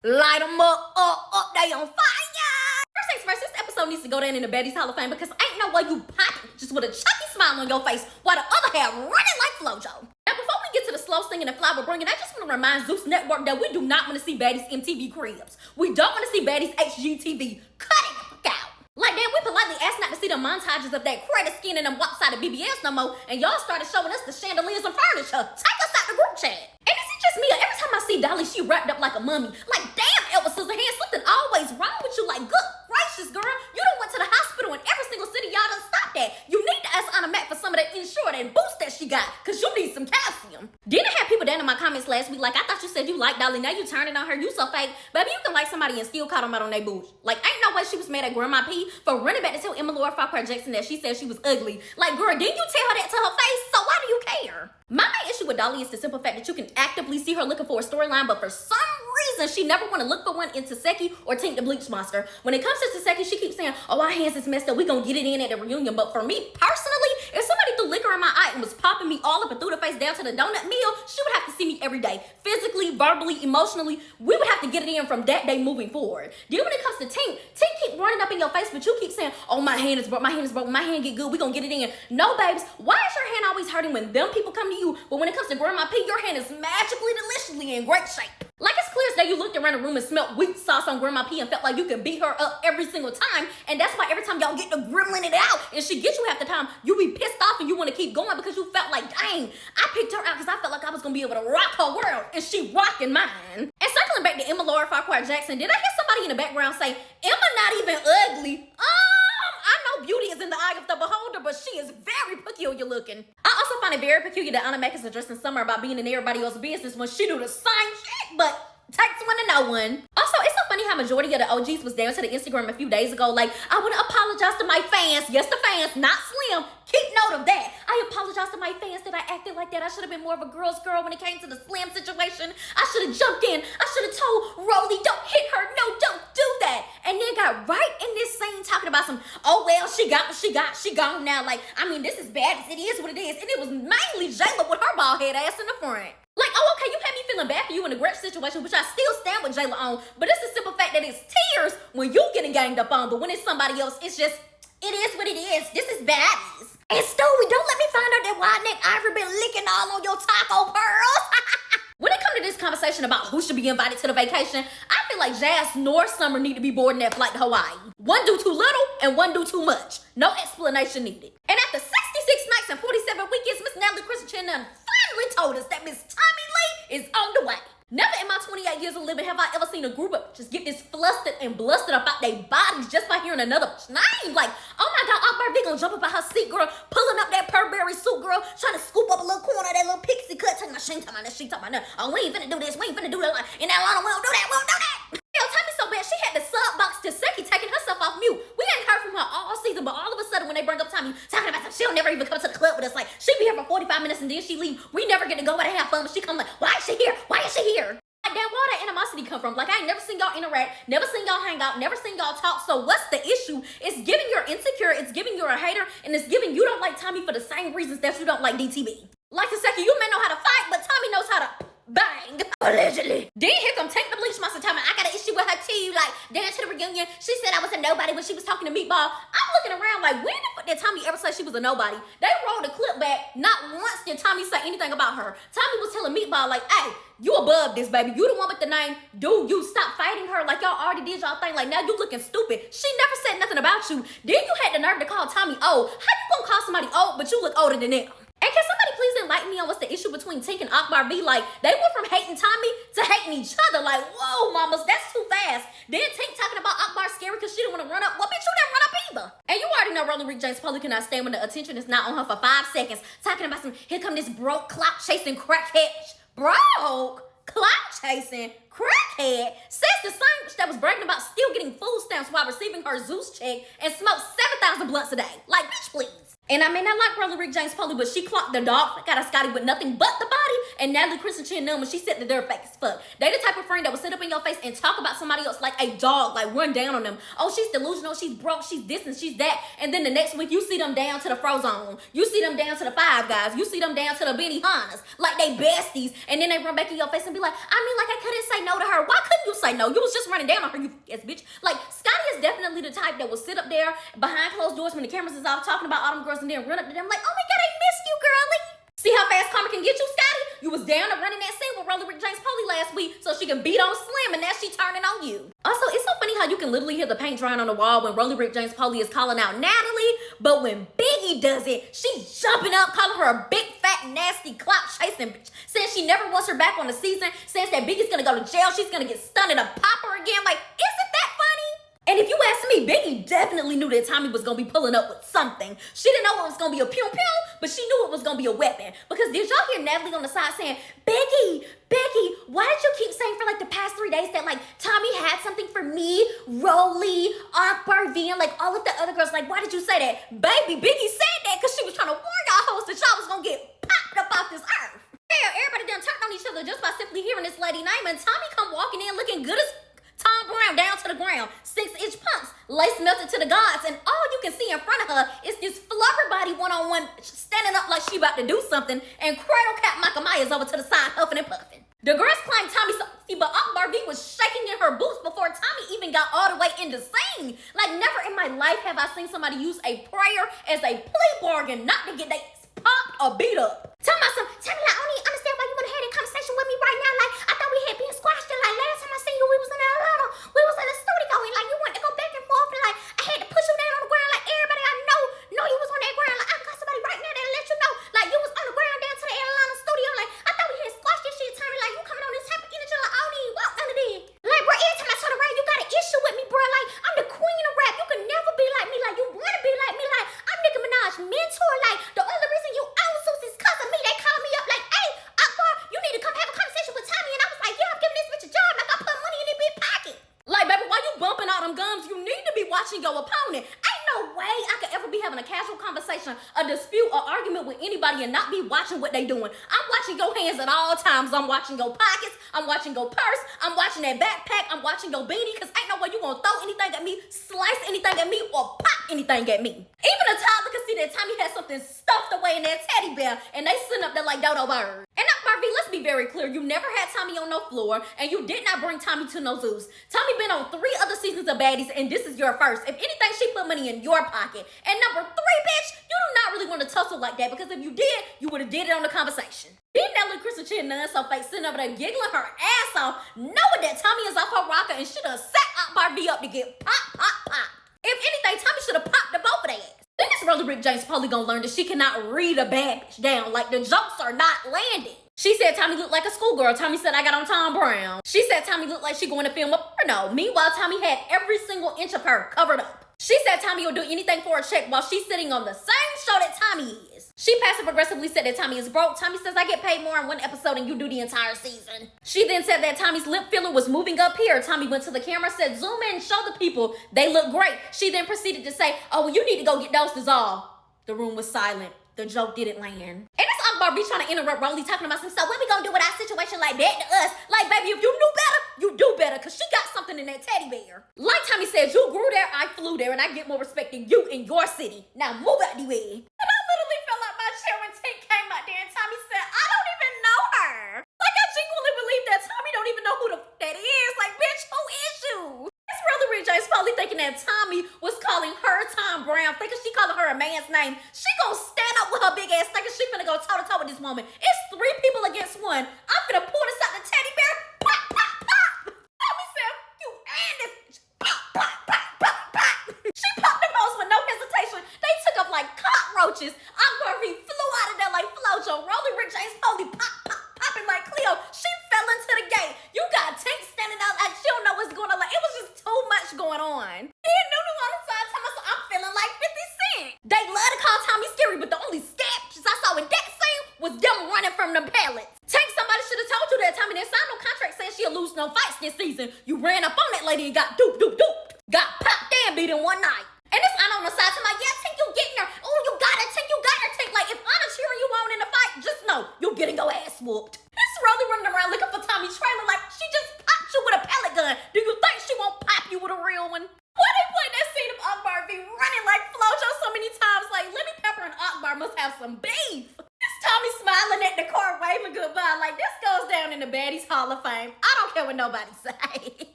Light them up, they on fire! First things first, this episode needs to go down in the Baddies Hall of Fame because ain't no way you popping just with a chucky smile on your face while the other half running like Flojo. Now, before we get to the slow singing and flower bringing, I just want to remind Zeus Network that we do not want to see Baddies MTV Cribs. We don't want to see Baddies HGTV. Cut it the fuck out. Like then we politely asked not to see the montages of that credit skin and them walks out of BBS no more, and y'all started showing us the chandeliers and furniture. Take us out the group chat. And is it just me, or every time I see Dolly, she wrapped up like a mummy? Like, damn, Elvis Scissorhands, something always wrong with you. Like, good gracious, girl, you done went to the hospital in every single city. Y'all done stopped that. You need to ask Anna Mac for some of that Ensure and boost that she got, because you need some calcium. Then I had people down in my comments last week like, I thought you said you liked Dolly, now you turning on her, you so fake. Baby, you can like somebody and still call them out on their boots. Like, ain't no way she was mad at Grandma P for running back to tell Emma Laura Farquhar Jackson that she said she was ugly. Like, girl, didn't you tell her that to her face? So why do you care? My main issue with Dolly is the simple fact that you can actively see her looking for a storyline, but for some reason, she never want to look for one in Taseki or Tink the Bleach Monster. When it comes to Taseki, she keeps saying, oh, our hands is messed up, we gonna get it in at the reunion. But for me, personally, if somebody threw liquor in my eye and was popping me all up and through the face down to the donut meal, she would have to see me every day. Physically, verbally, emotionally, we would have to get it in from that day moving forward. Then when it comes to Tink keep running up in your face, but you keep saying, oh, my hand is broke, my hand is broke, my hand get good, we gonna get it in. No, babes, why is your hand always hurting when them people come to you, but when it comes to Grandma P, your hand is magically, deliciously in great shape? Like, it's clear as day you looked around the room and smelled weak sauce on Grandma P and felt like you could beat her up every single time, and that's why every time y'all get to gremlin it out and she gets you half the time, you be pissed off and you want to keep going because you felt like, dang, I picked her out because I felt like I was going to be able to rock her world, and she rocking mine. And circling back to Emma Laura Farquhar Jackson, did I hear somebody in the background say, Emma not even ugly? I know beauty is in the eye of the beholder, but she is very peculiar looking. I also find it very peculiar that Anna Mac is addressing Summer about being in everybody else's business when she do the same shit, but takes one to know one. Also, it's so funny how majority of the OGs was down to the Instagram a few days ago like, I want to apologize to my fans. Yes, the fans, not Slim. Keep note of that. I apologize to my fans that I acted like that. I should have been more of a girl's girl when it came to the Slim situation. I should have jumped in. I should have told Rolly, don't hit her. No, don't do that. And then got right in this scene talking about some, oh, well, she got what she got. She gone now. Like, I mean, this is bad. It is what it is. And it was mainly Jayla with her bald head ass in the front. Like, oh, okay, you had me feeling bad for you in a great situation, which I still stand with Jayla on, but it's the simple fact that it's tears when you getting ganged up on, but when it's somebody else, it's just, it is what it is. This is Baddies. And Stewie, don't let me find out that wide neck Ivory been licking all on your taco pearls. When it comes to this conversation about who should be invited to the vacation, I feel like Jazz nor Summer need to be boarding that flight to Hawaii. One do too little and one do too much. No explanation needed. And after 66 nights and 47 weekends, Miss Natalie Christian finally told us that Miss Tommy Lee is on the way. Never in my 28 years of living have I ever seen a group of just get this flustered and blustered about their bodies just by hearing another name. Like, oh my God, Aunt Barbie gonna jump up at her seat, girl, pulling up that Burberry suit, girl, trying to scoop up a little corner of that little pixie cut. Talking about, she ain't talking about that, she talking about that. Oh, we ain't finna do this, we ain't finna do that. Like, in Atlanta, we don't do that, we don't do that. Hell, Tommy so bad, she had the sub box to Seki taking herself off mute. We ain't heard from her all season, but all of a sudden when they bring up Tommy, talking about she'll never even come to the club with us. Like, she be here for 45 minutes and then she leave. We never get to go out and have fun, but she come like, why is she here? Why is she here? Like, damn, where that animosity come from? Like, I ain't never seen y'all interact, never seen y'all hang out, never seen y'all talk. So what's the issue? It's giving you're insecure, it's giving you're a hater, and it's giving you don't like Tommy for the same reasons that you don't like DTB. Like the second, you may know how to fight, but Tommy knows how to bang. Allegedly. Then here come Tank the Bleach Monster Tommy. I got an issue with her too. Like, down to the reunion, she said I was a nobody when she was talking to Meatball. I'm looking around like, when the fuck did Tommy ever say she was a nobody? They rolled the clip back. Not once did Tommy say anything about her. Tommy was telling Meatball like, hey, you above this, baby. You the one with the name. Dude, you stop fighting her like y'all already did y'all thing. Like, now you looking stupid. She never said nothing about you. Then you had the nerve to call Tommy old. How you gonna call somebody old, but you look older than them? And can somebody please enlighten me on what's the issue between Tink and Akbar V? Like, they went from hating Tommy to hating each other. Like, whoa, mamas, that's too fast. Then Tink talking about Akbar scary because she didn't want to run up. Well, bitch, you didn't run up either. And you already know Rolling Rick James Polly cannot stand when the attention is not on her for 5 seconds. Talking about some, here come this broke, clout-chasing crackhead. Broke? Clout-chasing crackhead? Says the same bitch that was bragging about still getting food stamps while receiving her Zeus check and smoked 7,000 blunts a day. Like, bitch, please. And I may not like Brother Rick James Polly, but she clocked the dog, got a Scotty with nothing but the body, and Natalie Kristen Chin Nunn, when she said that they're fake as fuck. They the type of friend that will sit up in your face and talk about somebody else like a dog, like run down on them. Oh, she's delusional, she's broke, she's this and she's that. And then the next week, you see them down to the Frozone. You see them down to the Five Guys. You see them down to the Benny Hannas, like they besties. And then they run back in your face and be like, I mean, like I couldn't say no to her. Why couldn't you say no? You was just running down on her, you ass bitch. Like, Scotty is definitely the type that will sit up there behind closed doors when the cameras is off talking about all them girls and then run up to them like, oh my God, I missed you, girlie. See how fast karma can get you, Scotty? You was down and running that scene with Rolly Rick James Polly last week so she can beat on Slim, and now she turning on you. Also, it's so funny how you can literally hear the paint drying on the wall when Rolly Rick James Polly is calling out Natalie, but when Biggie does it, she's jumping up, calling her a big, fat, nasty, clout-chasing bitch, saying she never wants her back on the season, says that Biggie's gonna go to jail, she's gonna get stunned and a popper again. Like, isn't that funny? And if you ask me, Biggie definitely knew that Tommy was gonna be pulling up with something. She didn't know it was gonna be a pew pew, but she knew it was gonna be a weapon. Because did y'all hear Natalie on the side saying, Biggie, why did you keep saying for like the past 3 days that like Tommy had something for me, Rolly, Akbar, V, and like all of the other girls? Like, why did you say that? Baby, Biggie said that because she was trying to warn y'all hoes that y'all was gonna get popped up off this earth. Hell, everybody done turned on each other just by simply hearing this lady name, and Tommy come walking in looking good as Tom Brown down to the ground, 6-inch pumps, lace melted to the gods, and all you can see in front of her is this flubber body one-on-one standing up like she about to do something, and Cradle Cat Michael Myers over to the side huffing and puffing. The girls claimed Tommy sexy, but Akbar V was shaking in her boots before Tommy even got all the way in the scene. Like, never in my life have I seen somebody use a prayer as a plea bargain not to get they popped or beat up. Tell my son, Tommy, like, I don't even understand why you want to have that conversation with me right now. Like, I thought we had been squashed, and like last time I seen you, we was in Atlanta. We was in the studio, and like you wanted to go back and forth, and like I had to push you down on the ground. Like, everybody I know you was on that ground. Like, I got somebody right now that'll let you know. Like, you was on the ground down to the Atlanta studio. Like, I thought we had squashed this shit, Tommy. Like, you coming on this type of energy, like I don't even want none of this. Like, bro, every time I turn around, you got an issue with me, bro. Like, I'm the queen of rap. You can never be like me. Like, you wanna be like me. Like, I'm Nicki Minaj mentor. Like, the only reason you own Zeus is cause of me. They call me up like, hey, Akbar, you need to come have a conversation with Tommy. And I was like, yeah, I'm giving this bitch a job. Like, I put money in this big pocket. Like, baby, while you bumping all them gums, you need to be watching your opponent. Ain't no way I could ever be having a casual conversation, a dispute, or argument with anybody and not be watching what they doing. I'm watching your hands at all times. I'm watching your pockets. I'm watching your purse. I'm watching that backpack. I'm watching your beanie, because ain't no way you gonna throw anything at me, slice anything at me, or pop anything at me. Even a toddler can see that Tommy has something stuffed away in that teddy bear, and they sitting up there like dodo bird. And Akbar V, let's be very clear. You never had Tommy on no floor, and you did not bring Tommy to no zoos. Tommy been on 3 other seasons of Baddies, and this is your first. If anything, she put money in your pocket. And number 3, bitch, you do not really want to tussle like that, because if you did, you would have did it on the conversation. Then Natalie Kristen Chin Nunn so fake sitting over there giggling her ass off, knowing that Tommy is off her rocker and should have set Akbar V up to get pop. If anything, Tommy should have popped the both of their ass. Then this Rolly Rick James Polly gonna learn that she cannot read a bad bitch down. Like, the jokes are not landing. She said Tommy looked like a schoolgirl. Tommy said I got on Tom Brown. She said Tommy looked like she going to film a porno. Meanwhile, Tommy had every single inch of her covered up. She said Tommy will do anything for a check while she's sitting on the same show that Tommy is. She passive-aggressively said that Tommy is broke. Tommy says I get paid more in one episode than you do the entire season. She then said that Tommy's lip filler was moving up here. Tommy went to the camera, said zoom in, show the people. They look great. She then proceeded to say, oh, well, you need to go get those dissolved. The room was silent. The joke didn't land. And that's Akbar V trying to interrupt Rolly talking about some, so what we gonna do with our situation like that to us? Like, baby, if you knew better, you do better, because she got something in that teddy bear. Like Tommy said, you grew there, I flew there, and I get more respect than you in your city. Now move out the way. And I literally fell out my chair when Tink came out there and Tommy said, I don't even know her. Like, I genuinely believe that Tommy don't even know who the that is. Like, bitch, who is you? It's Rolly Rick James Polly thinking that Tommy was calling her Tom Brown, thinking she calling her a man's name. She gonna stand up with her big ass thinking she finna go toe to toe with this woman. It's 3 people against 1. I'm finna pull this out the teddy bear. Pop, pop, pop. Tommy said, you and this bitch. Pop, pop, pop, pop, pop. She popped the most with no hesitation. They took up like cockroaches. Akbar V flew out of there like Flojo. Rolly Rick James Polly pop, pop, popping like Cleo. She fell into the gate. You got Tink standing out like she don't know what's going on. Like, it was just too much going on. Then Nunu on the side telling us I'm feeling like 50 Cent. They love to call Tommy scary, but the only sketches I saw in that scene was them running from them pallets. Tank, somebody should have told you that Tommy didn't sign no contract saying she'll lose no fights this season. You ran up on that lady and got doop. Got popped and beat in one night. And this Anna on the side to my, yeah, Tink, you getting her. Oh, you got it, Tink, Do you think she won't pop you with a real one? Why they play that scene of Akbar be running like Flojo so many times? Like, Lemmy Pepper and Akbar must have some beef. This Tommy smiling at the car, waving goodbye. Like, this goes down in the Baddies Hall of Fame. I don't care what nobody say.